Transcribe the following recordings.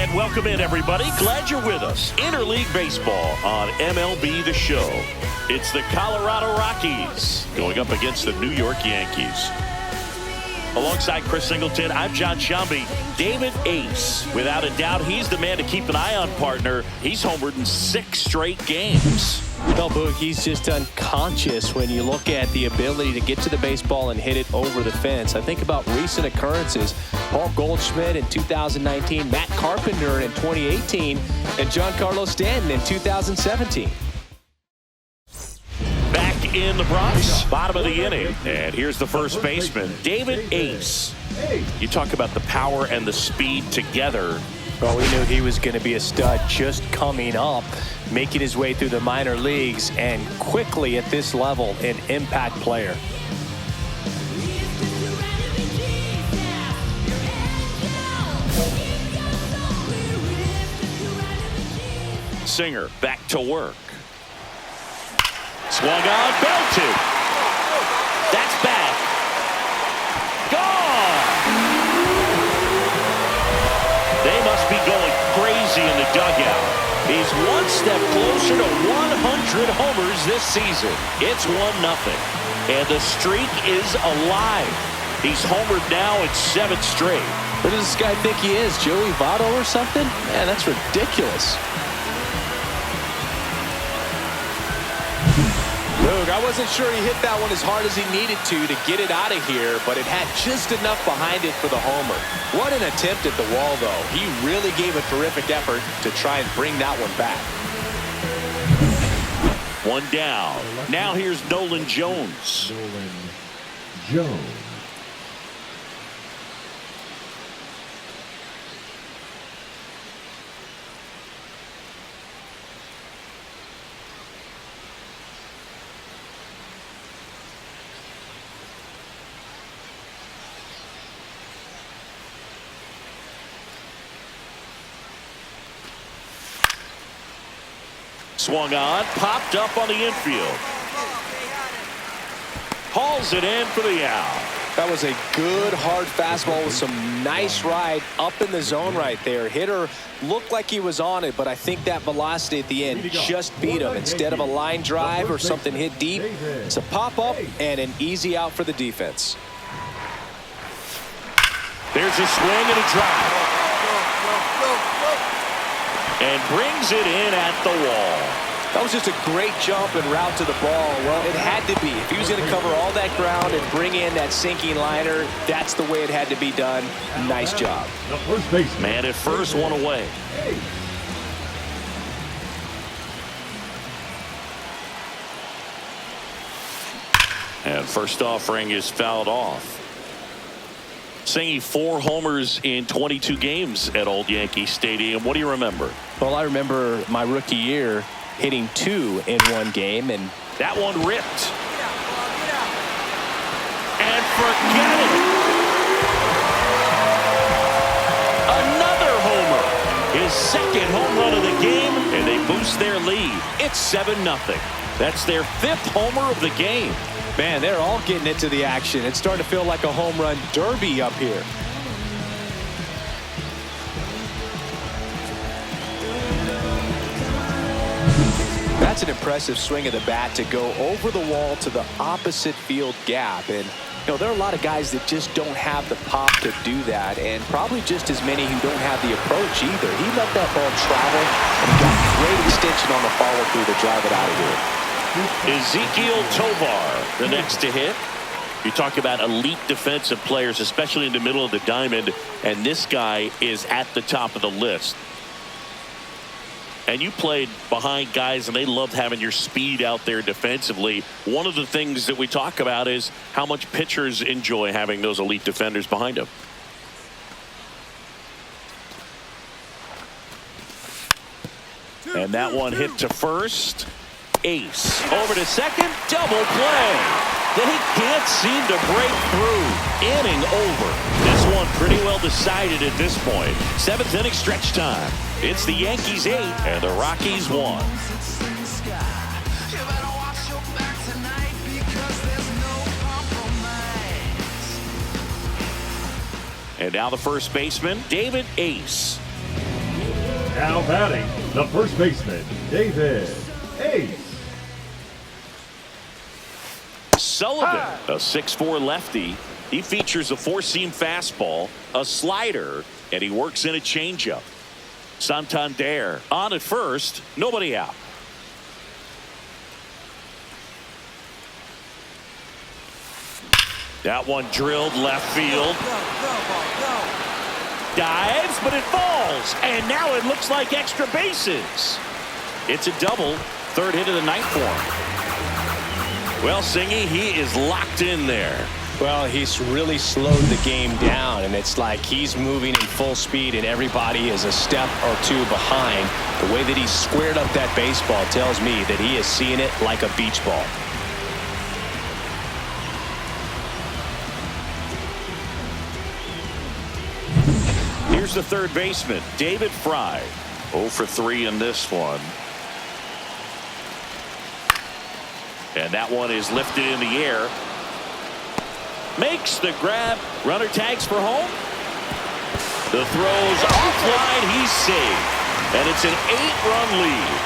And welcome in, everybody. Glad you're with us. Interleague Baseball on MLB The Show. It's the Colorado Rockies going up against the New York Yankees. Alongside Chris Singleton, I'm John Shambi. David Ace, without a doubt, he's the man to keep an eye on, partner. He's homered in 6 straight games. Well, Boog, he's just unconscious when you look at the ability to get to the baseball and hit it over the fence. I think about recent occurrences. Paul Goldschmidt in 2019, Matt Carpenter in 2018, and Giancarlo Stanton in 2017. Back in the Bronx, bottom of the inning. And here's the first baseman, David Ace. You talk about the power and the speed together. Well, we knew he was going to be a stud just coming up, making his way through the minor leagues, and quickly at this level, an impact player. Singer back to work. Swung on, belted. That's back. Gone. They must be going crazy in the dugout. He's one step closer to 100 homers this season. It's 1-0. And the streak is alive. He's homered now in 7 straight. Who does this guy think he is, Joey Votto or something? Man, that's ridiculous. Look, I wasn't sure he hit that one as hard as he needed to get it out of here, but it had just enough behind it for the homer. What an attempt at the wall, though. He really gave a terrific effort to try and bring that one back. One down. Now here's Nolan Jones. Swung on, popped up on the infield. Hauls it in for the out. That was a good hard fastball with some nice ride up in the zone right there. Hitter looked like he was on it, but I think that velocity at the end just beat him. Instead of a line drive or something hit deep, it's a pop up and an easy out for the defense. There's a swing and a drive. And brings it in at the wall. That was just a great jump and route to the ball. Well, it had to be. If he was going to cover all that ground and bring in that sinking liner, that's the way it had to be done. Nice job. Man at first, one away. And first offering is fouled off. Singy 4 homers in 22 games at Old Yankee Stadium. What do you remember? Well, I remember my rookie year hitting 2 in one game, and that one ripped. And forget it. Another homer. His second home run of the game, and they boost their lead. It's 7-0. That's their 5th homer of the game. Man, they're all getting into the action. It's starting to feel like a home run derby up here. That's an impressive swing of the bat to go over the wall to the opposite field gap. And, you know, there are a lot of guys that just don't have the pop to do that, and probably just as many who don't have the approach either. He let that ball travel and got great extension on the follow-through to drive it out of here. Ezekiel Tovar, the next to hit. You talk about elite defensive players, especially in the middle of the diamond, and this guy is at the top of the list. And you played behind guys, and they loved having your speed out there defensively. One of the things that we talk about is how much pitchers enjoy having those elite defenders behind them. And that one hit to first. Ace over to second, double play. They can't seem to break through. Inning over. This one pretty well decided at this point. 7th inning stretch time. It's the Yankees 8 and the Rockies 1. And now the first baseman, David Ace. Now batting, the first baseman, David Ace. Sullivan, a 6'4" lefty. He features a four-seam fastball, a slider, and he works in a changeup. Santander on at first, nobody out. That one drilled left field. Dives, but it falls. And now it looks like extra bases. It's a double. Third hit of the night for him. Well, Singy, he is locked in there. Well, he's really slowed the game down, and it's like he's moving in full speed, and everybody is a step or two behind. The way that he squared up that baseball tells me that he is seeing it like a beach ball. Here's the third baseman, David Fry. 0 for 3 in this one. And that one is lifted in the air. Makes the grab. Runner tags for home. The throw's offline. He's safe. And it's an 8-run lead.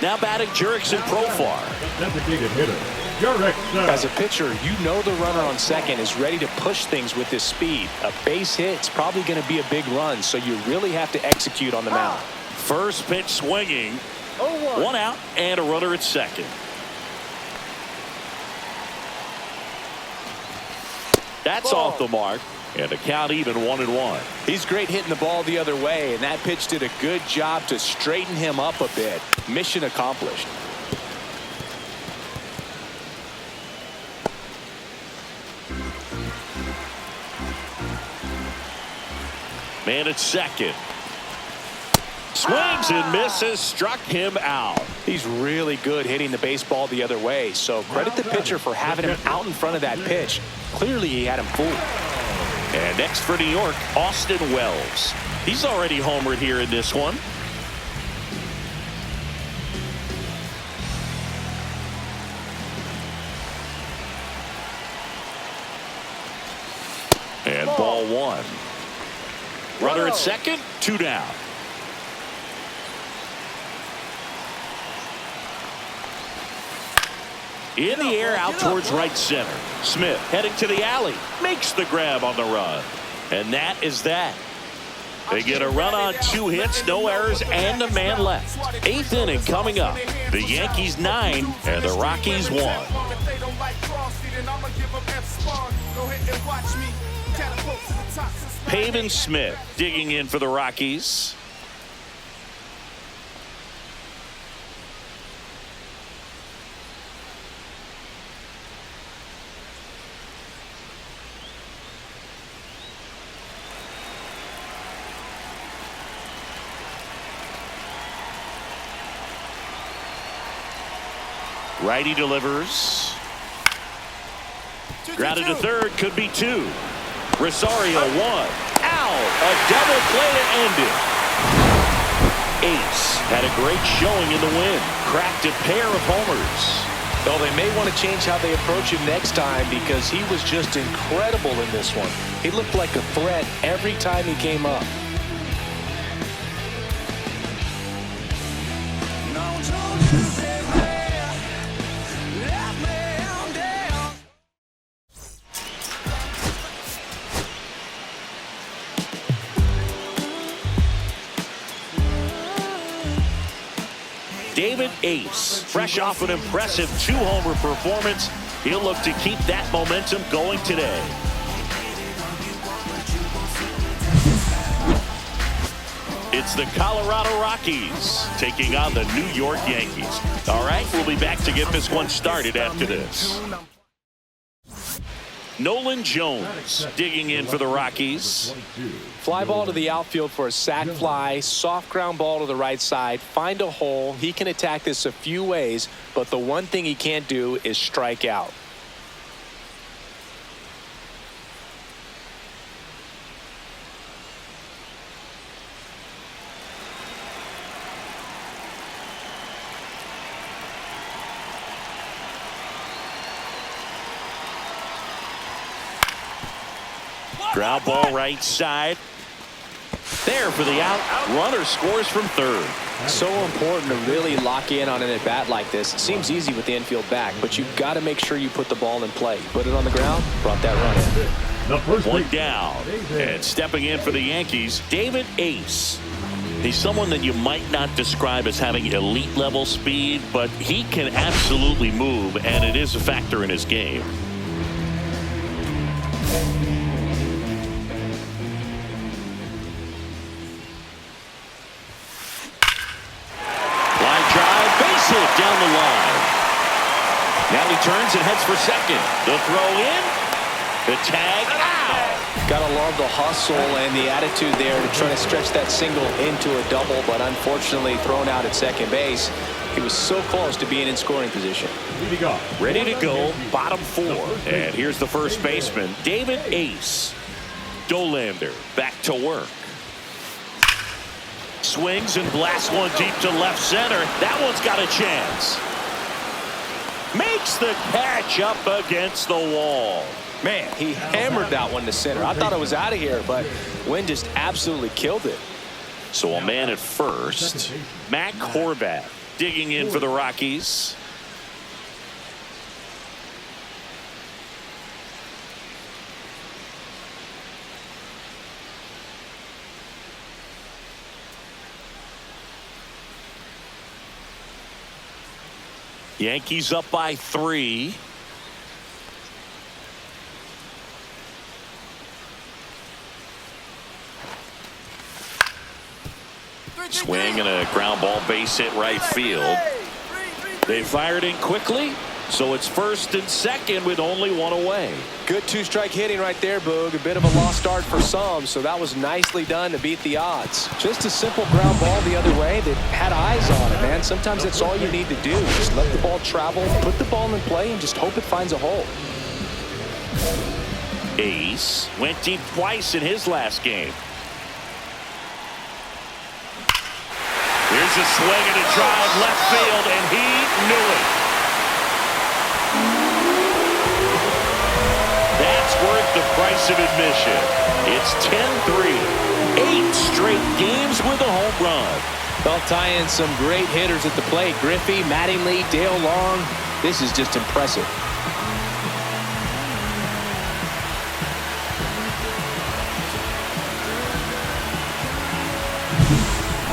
Now batting Jurickson Profar. Designated hitter, Jurickson. As a pitcher, you know the runner on second is ready to push things with his speed. A base hit's probably going to be a big run, so you really have to execute on the mound. First pitch swinging. 1 out and a runner at second. That's off the mark, and the count even 1-1. He's great hitting the ball the other way, and that pitch did a good job to straighten him up a bit. Mission accomplished. Man at second. Swings and misses, struck him out. He's really good hitting the baseball the other way, so credit the pitcher for having him out in front of that pitch. Clearly he had him fooled. And next for New York, Austin Wells. He's already homered here in this one. And ball one. Runner at second, 2 down. In the air out towards right center. Smith heading to the alley. Makes the grab on the run. And that is that. They get a run on 2 hits, no errors, and a man left. 8th inning coming up. The Yankees 9 and the Rockies 1. Pavin Smith digging in for the Rockies. Righty delivers. Grounded to third, could be 2. Rosario 1. Out. A double play to end it. Ace had a great showing in the win. Cracked a pair of homers. Well, they may want to change how they approach him next time because he was just incredible in this one. He looked like a threat every time he came up. David Ace, fresh off an impressive 2-homer performance. He'll look to keep that momentum going today. It's the Colorado Rockies taking on the New York Yankees. All right, we'll be back to get this one started after this. Nolan Jones digging in for the Rockies. Fly ball to the outfield for a sac fly. Soft ground ball to the right side. Find a hole. He can attack this a few ways, but the one thing he can't do is strike out. Ground ball right side. There for the out. Runner scores from third. So important to really lock in on an at-bat like this. It seems easy with the infield back, but you've got to make sure you put the ball in play. Put it on the ground, brought that run in. The first One baseman, down. David. And stepping in for the Yankees, David Ace. He's someone that you might not describe as having elite level speed, but he can absolutely move, and it is a factor in his game. Line drive, base hit down the line. Now he turns and heads for second. The throw in, the tag out. Gotta love the hustle and the attitude there to try to stretch that single into a double, but unfortunately thrown out at second base. He was so close to being in scoring position. Leading off, Ready to go, bottom four. And here's the first baseman, David Ace. Dolander back to work. Swings and blasts one deep to left center. That one's got a chance. Makes the catch up against the wall. Man, he hammered that one to center. I thought it was out of here, but Wynn just absolutely killed it. So a man at first. Matt Horvath digging in for the Rockies. Yankees up by 3. Swing and a ground ball base hit right field. They fired in quickly, so it's first and second with only one away. Good two-strike hitting right there, Boog. A bit of a lost start for some, so that was nicely done to beat the odds. Just a simple ground ball the other way that had eyes on it, man. Sometimes that's all you need to do. Just let the ball travel, put the ball in play, and just hope it finds a hole. Ace went deep twice in his last game. Here's a swing and a drive left field, and he knew it. That's worth the price of admission. It's 10-3. 8 straight games with a home run. They'll tie in some great hitters at the plate. Griffey, Mattingly, Dale Long. This is just impressive.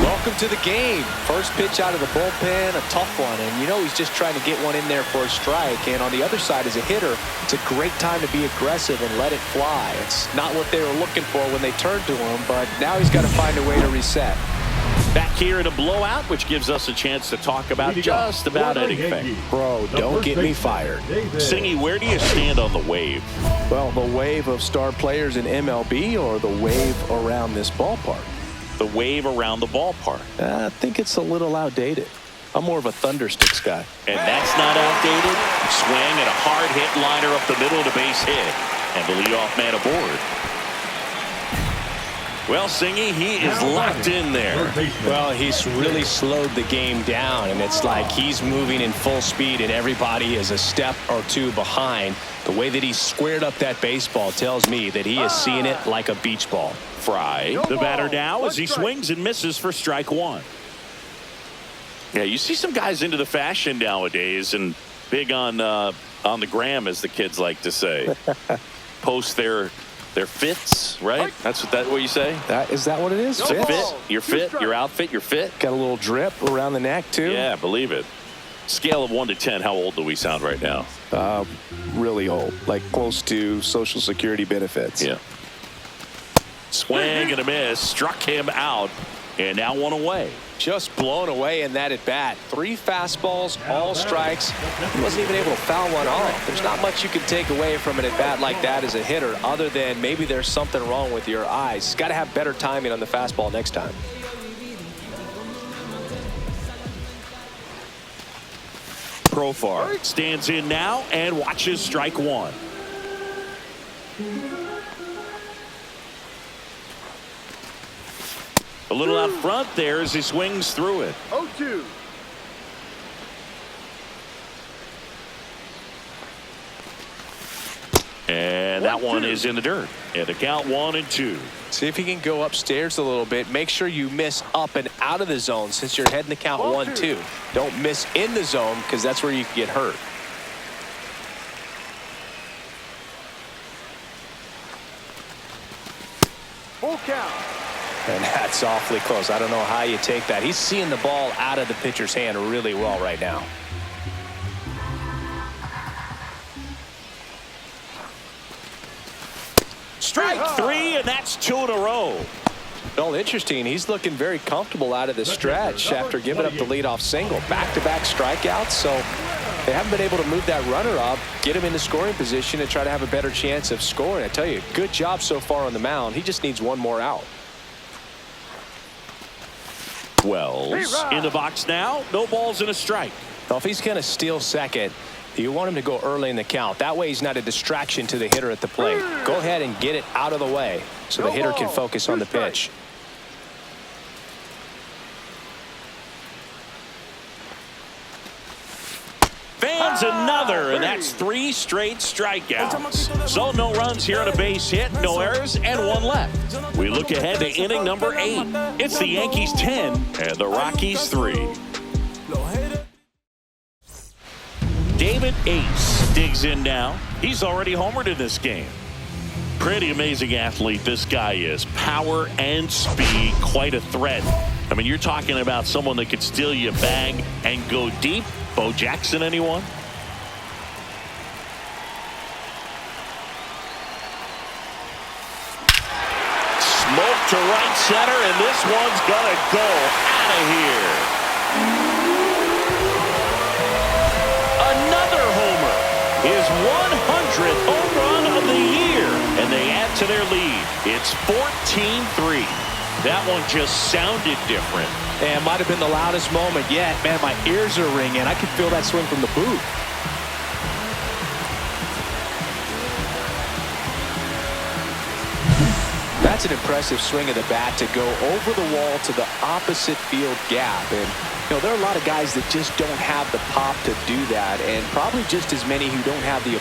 Welcome to the game. First pitch out of the bullpen, a tough one. And you know he's just trying to get one in there for a strike. And on the other side, as a hitter, it's a great time to be aggressive and let it fly. It's not what they were looking for when they turned to him, but now he's got to find a way to reset. Back here in a blowout, which gives us a chance to talk about just about anything. Bro, don't get me fired. Singy, where do you stand on the wave? Well, the wave of star players in MLB or the wave around this ballpark? The wave around the ballpark. I think it's a little outdated. I'm more of a Thundersticks guy. And that's not outdated. Swing and a hard hit liner up the middle to base hit. And the leadoff man aboard. Well, Singy, he is locked in there. Well, he's really slowed the game down, and it's like he's moving in full speed, and everybody is a step or two behind. The way that he squared up that baseball tells me that he is seeing it like a beach ball. Fry, the batter now, as he swings and misses for strike one. Yeah, you see some guys into the fashion nowadays, and big on the gram, as the kids like to say. Post their fits, right? That's what you say? Is that what it is? Fit, your fit, your outfit, your fit. Got a little drip around the neck, too? Yeah, believe it. Scale of 1 to 10, how old do we sound right now? Really old, like close to Social Security benefits. Yeah. Swing and a miss, struck him out, and now one away. Just blown away in that at bat. 3 fastballs, all strikes. He wasn't even able to foul one off. There's not much you can take away from an at bat like that as a hitter, other than maybe there's something wrong with your eyes. He's got to have better timing on the fastball next time. Profar stands in now and watches strike one. A little out front there as he swings through it. 0-2. And That one is in the dirt. And the count 1-2. See if you can go upstairs a little bit. Make sure you miss up and out of the zone since you're heading to count 1-2. Don't miss in the zone because that's where you can get hurt. Full count. And that's awfully close. I don't know how you take that. He's seeing the ball out of the pitcher's hand really well right now. Strike 3, and that's 2 in a row. Well, interesting. He's looking very comfortable out of the stretch after giving up the leadoff single. Back-to-back strikeouts, so they haven't been able to move that runner up, get him into scoring position, and try to have a better chance of scoring. I tell you, good job so far on the mound. He just needs one more out. Wells in the box now. No balls and a strike. Well, if he's going to steal second, you want him to go early in the count. That way he's not a distraction to the hitter at the plate. Go ahead and get it out of the way so the hitter can focus on the pitch. Fans another, and that's 3 straight strikeouts. So no runs here on a base hit, no errors, and 1 left. We look ahead to inning number 8. It's the Yankees 10 and the Rockies 3. David Ace digs in now. He's already homered in this game. Pretty amazing athlete this guy is. Power and speed, quite a threat. I mean, you're talking about someone that could steal you a bag and go deep. Bo Jackson, anyone? Smoke to right center, and this one's gonna go out of here. Another homer. His 100th home run of the year, and they add to their lead. It's 14-3. That one just sounded different. And might have been the loudest moment yet. Man, my ears are ringing. I could feel that swing from the booth. That's an impressive swing of the bat to go over the wall to the opposite field gap. And, you know, there are a lot of guys that just don't have the pop to do that, and probably just as many who don't have the